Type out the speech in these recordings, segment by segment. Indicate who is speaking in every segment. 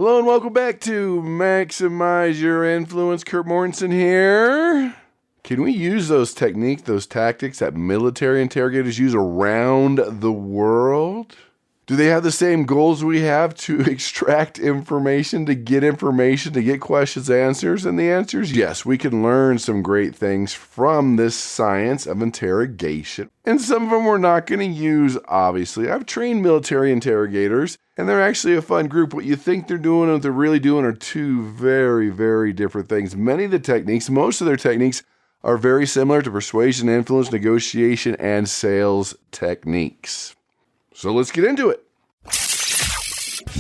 Speaker 1: Hello and welcome back to Maximize Your Influence. Kurt Mortensen here. Can we use those techniques, those tactics that military interrogators use around the world? Do they have the same goals we have to extract information, to get questions answers? And the answer is yes, we can learn some great things from this science of interrogation. And some of them we're not going to use, obviously. I've trained military interrogators, and they're actually a fun group. What you think they're doing and what they're really doing are two very, very different things. Many of the techniques, most of their techniques, are very similar to persuasion, influence, negotiation, and sales techniques. So let's get into it.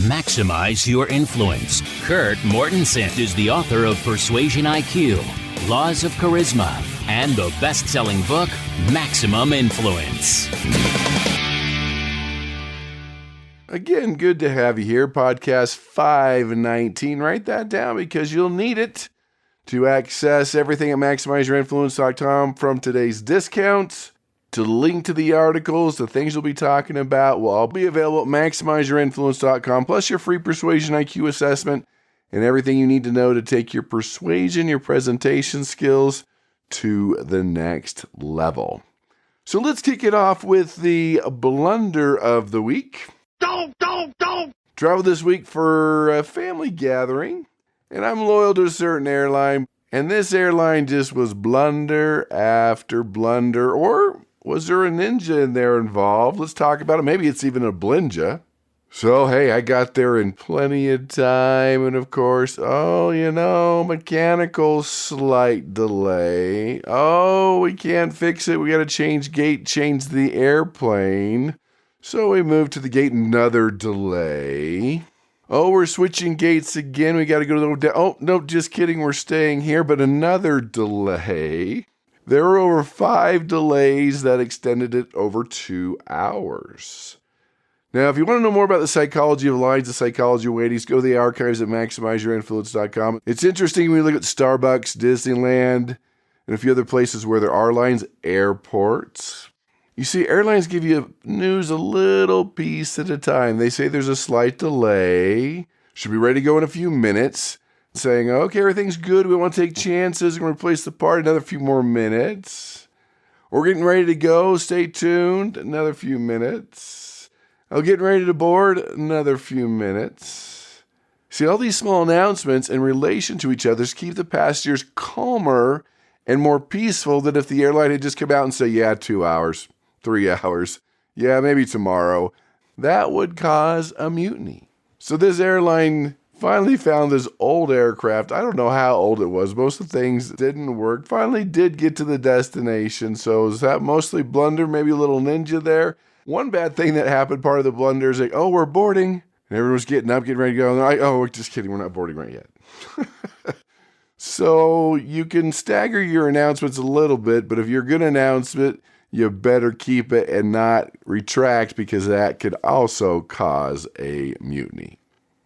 Speaker 2: Maximize your influence. Kurt Mortensen is the author of Persuasion IQ, Laws of Charisma, and the best-selling book, Maximum Influence.
Speaker 1: Again, good to have you here. Podcast 519. Write that down because you'll need it to access everything at MaximizeYourInfluence.com from today's discounts. To link to the articles, the things we'll be talking about will all be available at MaximizeYourInfluence.com, plus your free Persuasion IQ assessment and everything you need to know to take your persuasion, your presentation skills to the next level. So let's kick it off with the blunder of the week. Don't! Traveled this week for a family gathering, and I'm loyal to a certain airline, and this airline just was blunder after blunder, or was there a ninja in there involved? Let's talk about it. Maybe it's even a blinja. So, hey, I got there in plenty of time. And, of course, mechanical slight delay. Oh, we can't fix it. We got to change the airplane. So we moved to the gate, another delay. Oh, we're switching gates again. We got to go to the hotel. Oh, no, just kidding. We're staying here, but another delay. There were over 5 delays that extended it over 2 hours. Now, if you want to know more about the psychology of lines, the psychology of waiting, go to the archives at MaximizeYourInfluence.com. It's interesting when you look at Starbucks, Disneyland, and a few other places where there are lines, airports. You see, airlines give you news a little piece at a time. They say there's a slight delay, should be ready to go in a few minutes. Saying, okay, everything's good. We want to take chances. We're going to replace the part. Another few more minutes. We're getting ready to go. Stay tuned. Another few minutes. I'm getting ready to board. Another few minutes. See, all these small announcements in relation to each other keep the passengers calmer and more peaceful than if the airline had just come out and say, yeah, 2 hours, 3 hours. Yeah, maybe tomorrow. That would cause a mutiny. So this airline finally found this old aircraft. I don't know how old it was. Most of the things didn't work. Finally did get to the destination. So is that mostly blunder? Maybe a little ninja there? One bad thing that happened, part of the blunder, is like, oh, we're boarding. And everyone was getting up, getting ready to go. And they're like, oh, we're just kidding. We're not boarding right yet. So you can stagger your announcements a little bit. But if you're going to announce it, you better keep it and not retract, because that could also cause a mutiny.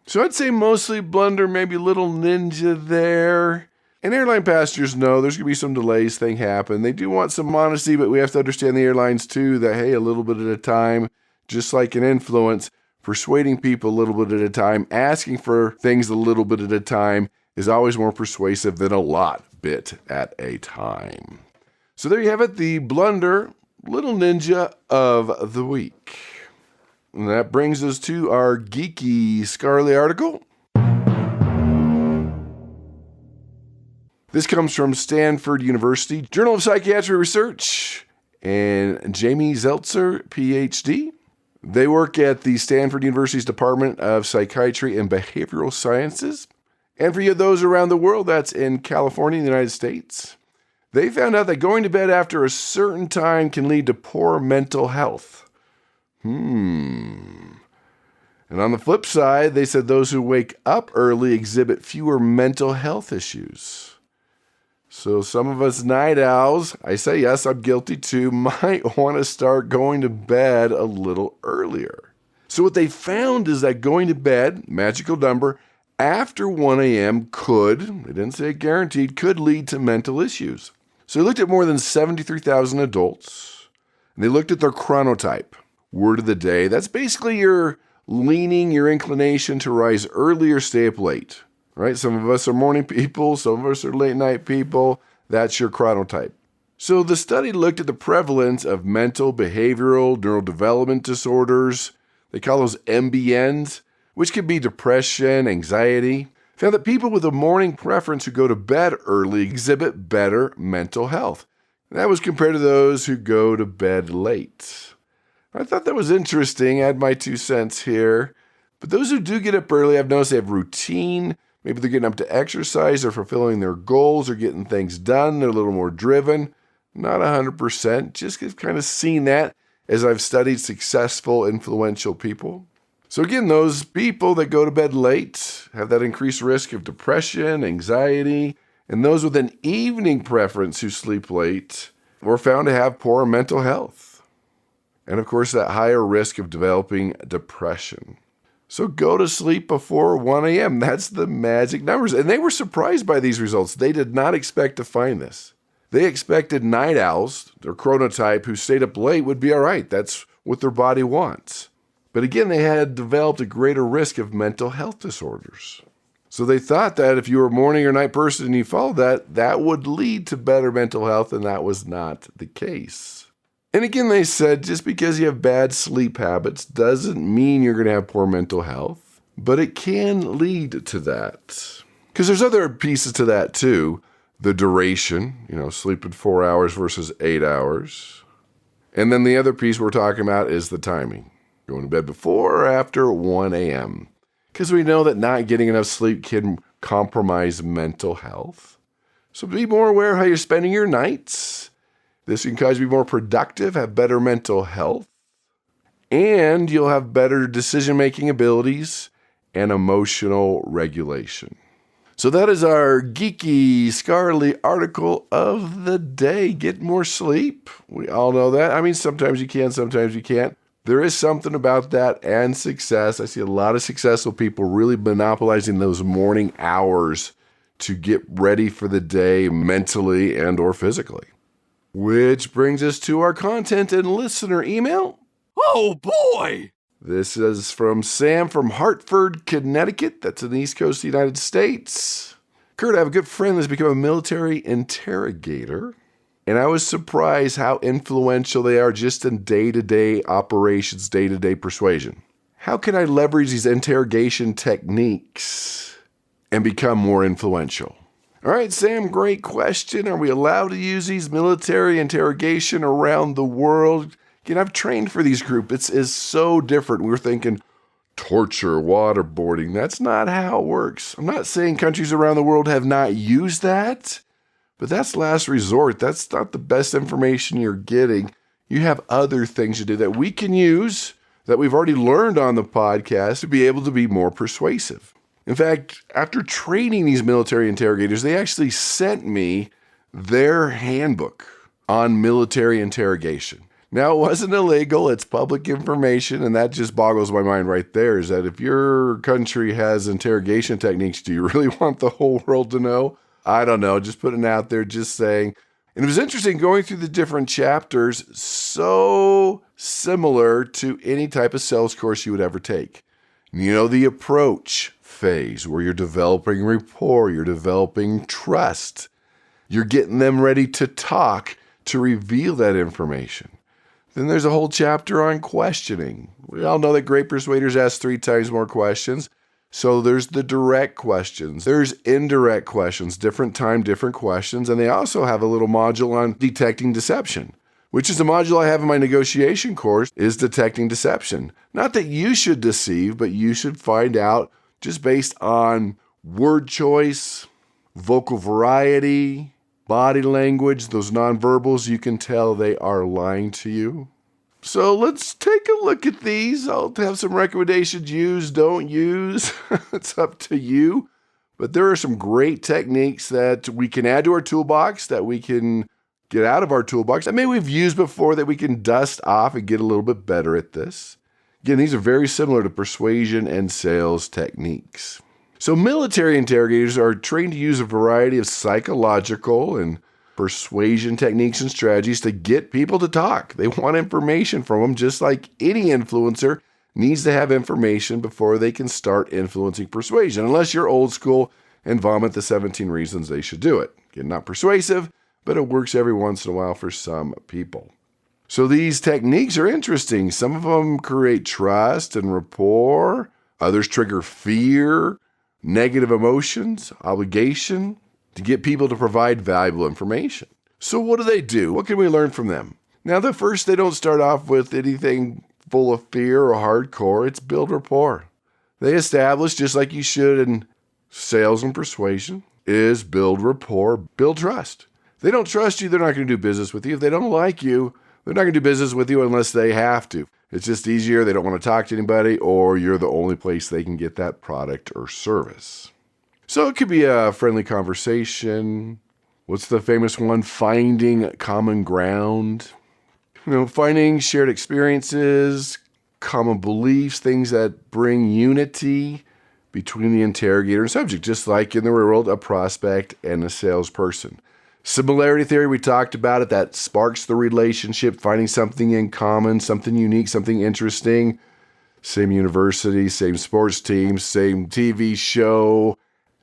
Speaker 1: So I'd say mostly blunder, maybe a little ninja there. And airline passengers know there's going to be some delays, things happen. They do want some honesty, but we have to understand the airlines too, that, hey, a little bit at a time, just like an influence, persuading people a little bit at a time, asking for things a little bit at a time is always more persuasive than a lot bit at a time. So there you have it, the blunder, little ninja of the week. And that brings us to our geeky Scarly article. This comes from Stanford University, Journal of Psychiatric Research, and Jamie Zeltzer, PhD. They work at the Stanford University's Department of Psychiatry and Behavioral Sciences. And for you those around the world, that's in California, the United States. They found out that going to bed after a certain time can lead to poor mental health. And on the flip side, they said those who wake up early exhibit fewer mental health issues. So some of us night owls, I say yes, I'm guilty too, might want to start going to bed a little earlier. So what they found is that going to bed, magical number, after 1 a.m. could, they didn't say guaranteed, could lead to mental issues. So they looked at more than 73,000 adults, and they looked at their chronotype. Word of the day, that's basically your leaning your inclination to rise early or stay up late. Right? Some of us are morning people, some of us are late night people. That's your chronotype. So the study looked at the prevalence of mental, behavioral, neurodevelopment disorders. They call those MBNs, which could be depression, anxiety. Found that people with a morning preference who go to bed early exhibit better mental health. That was compared to those who go to bed late. I thought that was interesting. I had my 2 cents here. But those who do get up early, I've noticed they have routine. Maybe they're getting up to exercise or fulfilling their goals or getting things done. They're a little more driven. Not 100%. Just kind of seen that as I've studied successful, influential people. So again, those people that go to bed late have that increased risk of depression, anxiety, and those with an evening preference who sleep late were found to have poor mental health. And of course, that higher risk of developing depression. So go to sleep before 1 a.m. That's the magic numbers. And they were surprised by these results. They did not expect to find this. They expected night owls, their chronotype, who stayed up late would be all right. That's what their body wants. But again, they had developed a greater risk of mental health disorders. So they thought that if you were a morning or night person and you followed that, that would lead to better mental health, and that was not the case. And again, they said just because you have bad sleep habits doesn't mean you're going to have poor mental health, but it can lead to that. Because there's other pieces to that too. The duration, sleeping 4 hours versus 8 hours. And then the other piece we're talking about is the timing. Going to bed before or after 1 a.m. Because we know that not getting enough sleep can compromise mental health. So be more aware of how you're spending your nights. This can cause you to be more productive, have better mental health, and you'll have better decision-making abilities and emotional regulation. So that is our geeky, scholarly article of the day. Get more sleep. We all know that. I mean, sometimes you can, sometimes you can't. There is something about that and success. I see a lot of successful people really monopolizing those morning hours to get ready for the day mentally and or physically. Which brings us to our content and listener email.
Speaker 3: Oh boy!
Speaker 1: This is from Sam from Hartford, Connecticut. That's in the East Coast of the United States. Kurt, I have a good friend that's become a military interrogator, and I was surprised how influential they are just in day-to-day operations, day-to-day persuasion. How can I leverage these interrogation techniques and become more influential? All right, Sam, great question. Are we allowed to use these military interrogation around the world? Again, I've trained for these groups. It's so different. We were thinking torture, waterboarding. That's not how it works. I'm not saying countries around the world have not used that, but that's last resort. That's not the best information you're getting. You have other things to do that we can use that we've already learned on the podcast to be able to be more persuasive. In fact, after training these military interrogators, they actually sent me their handbook on military interrogation. Now, it wasn't illegal. It's public information, and that just boggles my mind right there, is that if your country has interrogation techniques, do you really want the whole world to know? I don't know. Just putting it out there, just saying. And it was interesting going through the different chapters, so similar to any type of sales course you would ever take. The approach phase where you're developing rapport, you're developing trust. You're getting them ready to talk to reveal that information. Then there's a whole chapter on questioning. We all know that great persuaders ask 3 times more questions. So there's the direct questions. There's indirect questions, different time, different questions. And they also have a little module on detecting deception, which is a module I have in my negotiation course, is detecting deception. Not that you should deceive, but you should find out just based on word choice, vocal variety, body language, those nonverbals, you can tell they are lying to you. So let's take a look at these. I'll have some recommendations. Use, don't use. It's up to you. But there are some great techniques that we can add to our toolbox, that we can get out of our toolbox, that maybe we've used before, that we can dust off and get a little bit better at this. Again, these are very similar to persuasion and sales techniques. So military interrogators are trained to use a variety of psychological and persuasion techniques and strategies to get people to talk. They want information from them just like any influencer needs to have information before they can start influencing persuasion, unless you're old school and vomit the 17 reasons they should do it. Again, not persuasive, but it works every once in a while for some people. So these techniques are interesting. Some of them create trust and rapport. Others trigger fear, negative emotions, obligation, to get people to provide valuable information. So what do? What can we learn from them? Now, the first, they don't start off with anything full of fear or hardcore. It's build rapport. They establish, just like you should in sales and persuasion, is build rapport, build trust. If they don't trust you, they're not going to do business with you. If they don't like you, they're not going to do business with you unless they have to. It's just easier. They don't want to talk to anybody, or you're the only place they can get that product or service. So it could be a friendly conversation. What's the famous one? Finding common ground. Finding shared experiences, common beliefs, things that bring unity between the interrogator and subject, just like in the real world, a prospect and a salesperson. Similarity theory, we talked about it, that sparks the relationship, finding something in common, something unique, something interesting. Same university, same sports team, same TV show,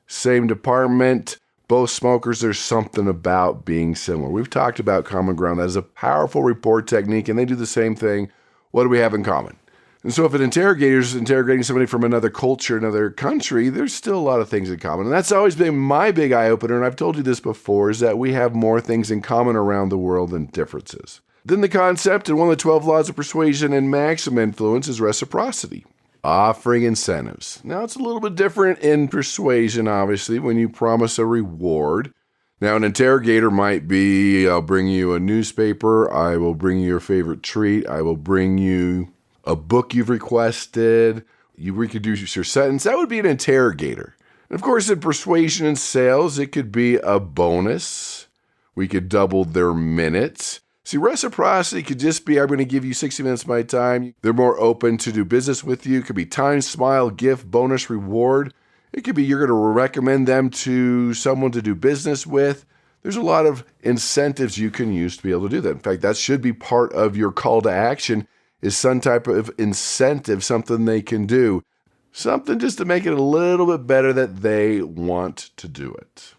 Speaker 1: same department. Both smokers, there's something about being similar. We've talked about common ground. That is a powerful rapport technique, and they do the same thing. What do we have in common? And so if an interrogator is interrogating somebody from another culture, another country, there's still a lot of things in common. And that's always been my big eye-opener, and I've told you this before, is that we have more things in common around the world than differences. Then the concept, and one of the 12 laws of persuasion and maximum influence, is reciprocity. Offering incentives. Now, it's a little bit different in persuasion, obviously, when you promise a reward. Now, an interrogator might be, I'll bring you a newspaper, I will bring you your favorite treat, I will bring you a book you've requested, you reproduce your sentence. That would be an interrogator. And of course, in persuasion and sales, it could be a bonus. We could double their minutes. See, reciprocity could just be, I'm going to give you 60 minutes of my time. They're more open to do business with you. It could be time, smile, gift, bonus, reward. It could be you're going to recommend them to someone to do business with. There's a lot of incentives you can use to be able to do that. In fact, that should be part of your call to action, is some type of incentive, something they can do. Something just to make it a little bit better that they want to do it.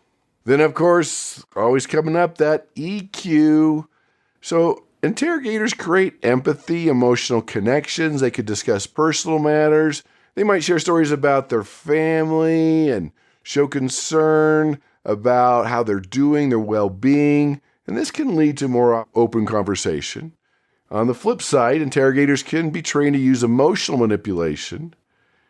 Speaker 1: Then, of course, always coming up, that EQ. So interrogators create empathy, emotional connections. They could discuss personal matters. They might share stories about their family and show concern about how they're doing, their well-being. And this can lead to more open conversation. On the flip side, interrogators can be trained to use emotional manipulation.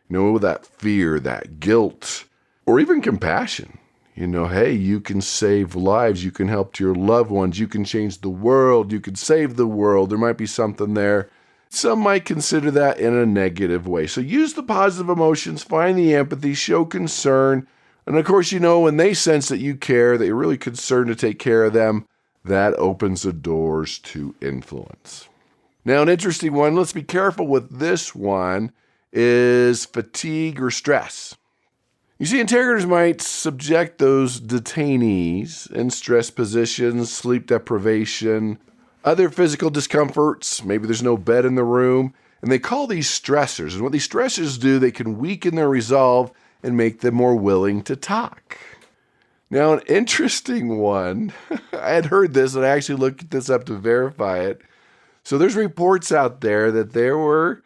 Speaker 1: That fear, that guilt, or even compassion. Hey, you can save lives, you can help your loved ones, you can change the world, you can save the world. There might be something there. Some might consider that in a negative way. So use the positive emotions, find the empathy, show concern. And of course, when they sense that you care, that you're really concerned to take care of them, that opens the doors to influence. Now, an interesting one, let's be careful with this one, is fatigue or stress. You see, interrogators might subject those detainees in stress positions, sleep deprivation, other physical discomforts. Maybe there's no bed in the room. And they call these stressors. And what these stressors do, they can weaken their resolve and make them more willing to talk. Now, an interesting one, I had heard this, and I actually looked this up to verify it. So there's reports out there that there were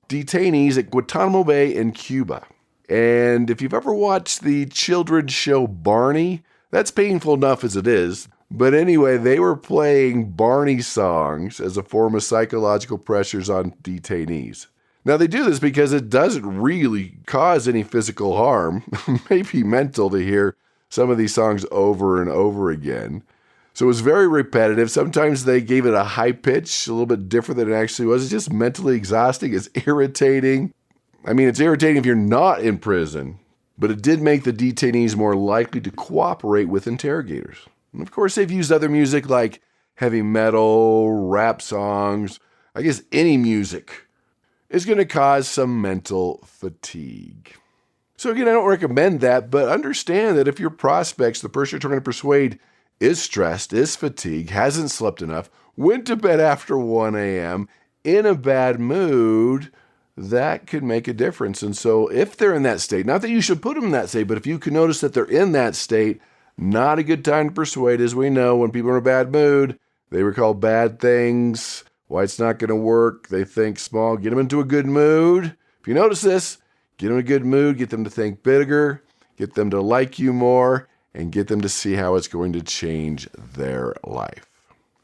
Speaker 1: detainees at Guantanamo Bay in Cuba. And if you've ever watched the children's show Barney, that's painful enough as it is. But anyway, they were playing Barney songs as a form of psychological pressures on detainees. Now, they do this because it doesn't really cause any physical harm, maybe mental, to hear some of these songs over and over again. So it was very repetitive. Sometimes they gave it a high pitch, a little bit different than it actually was. It's just mentally exhausting. It's irritating. It's irritating if you're not in prison, but it did make the detainees more likely to cooperate with interrogators. And of course, they've used other music like heavy metal, rap songs. I guess any music is going to cause some mental fatigue. So again, I don't recommend that, but understand that if your prospects, the person you're trying to persuade, is stressed, is fatigued, hasn't slept enough, went to bed after 1 a.m., in a bad mood, that could make a difference. And so if they're in that state, not that you should put them in that state, but if you can notice that they're in that state, not a good time to persuade. As we know, when people are in a bad mood, they recall bad things, why it's not going to work. They think small. Get them into a good mood. If you notice this, get them in a good mood, get them to think bigger, get them to like you more, and get them to see how it's going to change their life.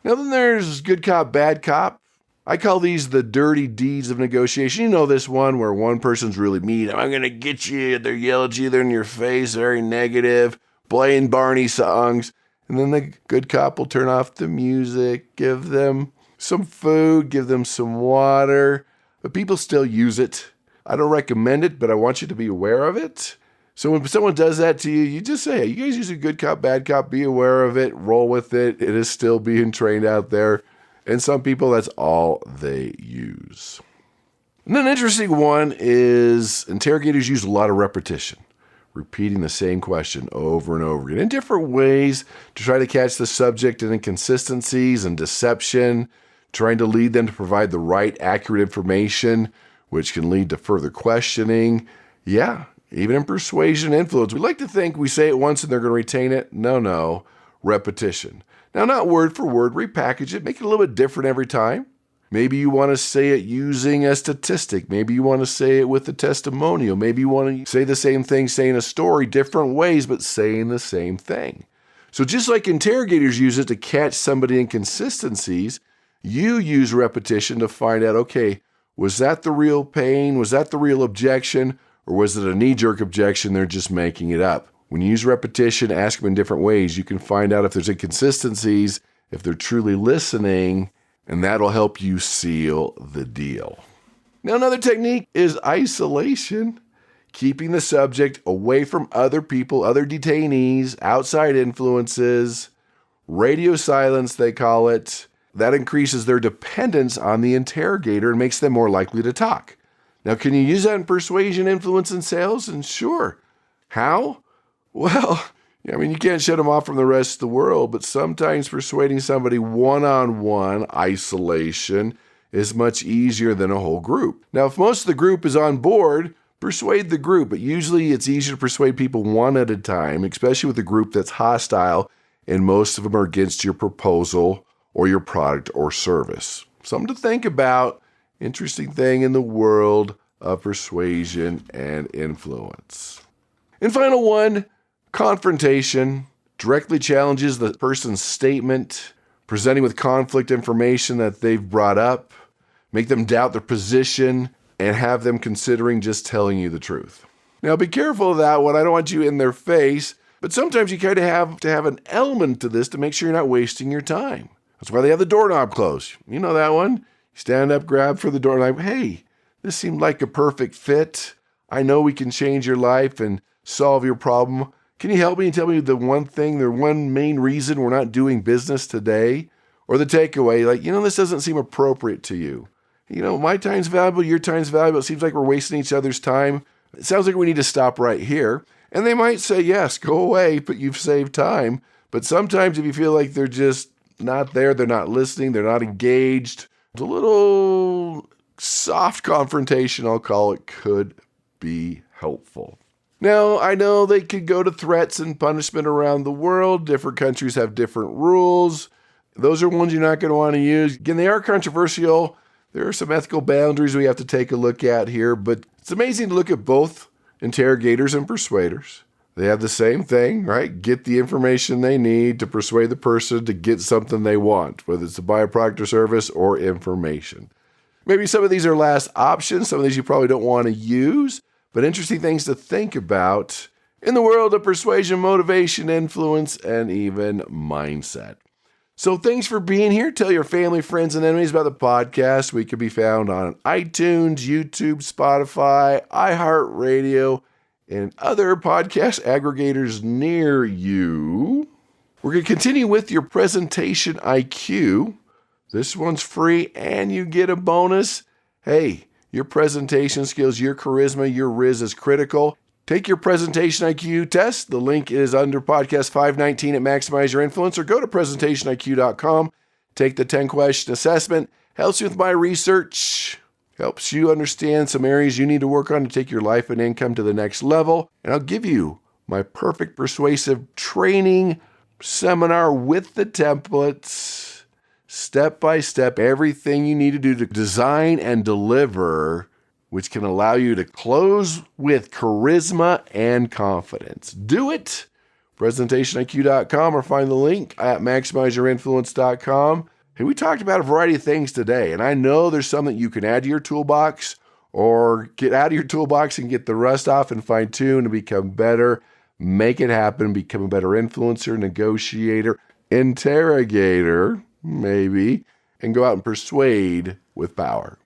Speaker 1: Now then there's good cop, bad cop. I call these the dirty deeds of negotiation. You know this one where one person's really mean. I'm going to get you. They're yelling at you. They're in your face, very negative, playing Barney songs. And then the good cop will turn off the music, give them some food, give them some water. But people still use it. I don't recommend it, but I want you to be aware of it. So when someone does that to you, you just say, hey, you guys use a good cop, bad cop, be aware of it, roll with it. It is still being trained out there. And some people, that's all they use. And then an interesting one is interrogators use a lot of repetition, repeating the same question over and over again in different ways to try to catch the subject in inconsistencies and deception, trying to lead them to provide the right, accurate information, which can lead to further questioning. Yeah, even in persuasion influence. We like to think we say it once and they're going to retain it. No, repetition. Now, not word for word, repackage it, make it a little bit different every time. Maybe you want to say it using a statistic. Maybe you want to say it with a testimonial. Maybe you want to say the same thing, saying a story different ways, but saying the same thing. So just like interrogators use it to catch somebody in inconsistencies, you use repetition to find out, okay, was that the real pain? Was that the real objection? Or was it a knee-jerk objection? They're just making it up. When you use repetition, ask them in different ways, you can find out if there's inconsistencies, if they're truly listening, and that'll help you seal the deal. Now, another technique is isolation, keeping the subject away from other people, other detainees, outside influences, radio silence, they call it. That increases their dependence on the interrogator and makes them more likely to talk. Now, can you use that in persuasion, influence, and sales? And sure. How? Well, you can't shut them off from the rest of the world, but sometimes persuading somebody one-on-one, isolation, is much easier than a whole group. Now, if most of the group is on board, persuade the group, but usually it's easier to persuade people one at a time, especially with a group that's hostile, and most of them are against your proposal or your product or service. Something to think about. Interesting thing in the world of persuasion and influence. And final one, confrontation. Directly challenges the person's statement, presenting with conflict information that they've brought up, make them doubt their position, and have them considering just telling you the truth. Now be careful of that one. I don't want you in their face, but sometimes you kind of have to have an element to this to make sure you're not wasting your time. That's why they have the doorknob closed. You know that one? Stand up, grab for the doorknob. Hey, this seemed like a perfect fit. I know we can change your life and solve your problem. Can you help me and tell me the one thing, the one main reason we're not doing business today? Or the takeaway, this doesn't seem appropriate to you. My time's valuable, your time's valuable. It seems like we're wasting each other's time. It sounds like we need to stop right here. And they might say, yes, go away, but you've saved time. But sometimes if you feel like they're just not there, they're not listening, they're not engaged, a little soft confrontation, I'll call it, could be helpful. Now, I know they could go to threats and punishment around the world. Different countries have different rules. Those are ones you're not going to want to use. Again, they are controversial. There are some ethical boundaries we have to take a look at here, but it's amazing to look at both interrogators and persuaders. They have the same thing, right? Get the information they need to persuade the person to get something they want, whether it's to buy a product or service or information. Maybe some of these are last options. Some of these you probably don't want to use, but interesting things to think about in the world of persuasion, motivation, influence, and even mindset. So thanks for being here. Tell your family, friends, and enemies about the podcast. We can be found on iTunes, YouTube, Spotify, iHeartRadio, and other podcast aggregators near you. We're going to continue with your presentation IQ. This one's free and you get a bonus. Hey, your presentation skills, your charisma, your Riz is critical. Take your presentation IQ test. The link is under podcast 519 at Maximize Your Influence, or go to presentationiq.com. Take the 10-question assessment. Helps you with my research. helps you understand some areas you need to work on to take your life and income to the next level. And I'll give you my perfect persuasive training seminar with the templates, step by step, everything you need to do to design and deliver, which can allow you to close with charisma and confidence. Do it. PresentationIQ.com or find the link at MaximizeYourInfluence.com. Hey, we talked about a variety of things today, and I know there's some that you can add to your toolbox or get out of your toolbox and get the rust off and fine-tune and become better. Make it happen, become a better influencer, negotiator, interrogator, maybe, and go out and persuade with power.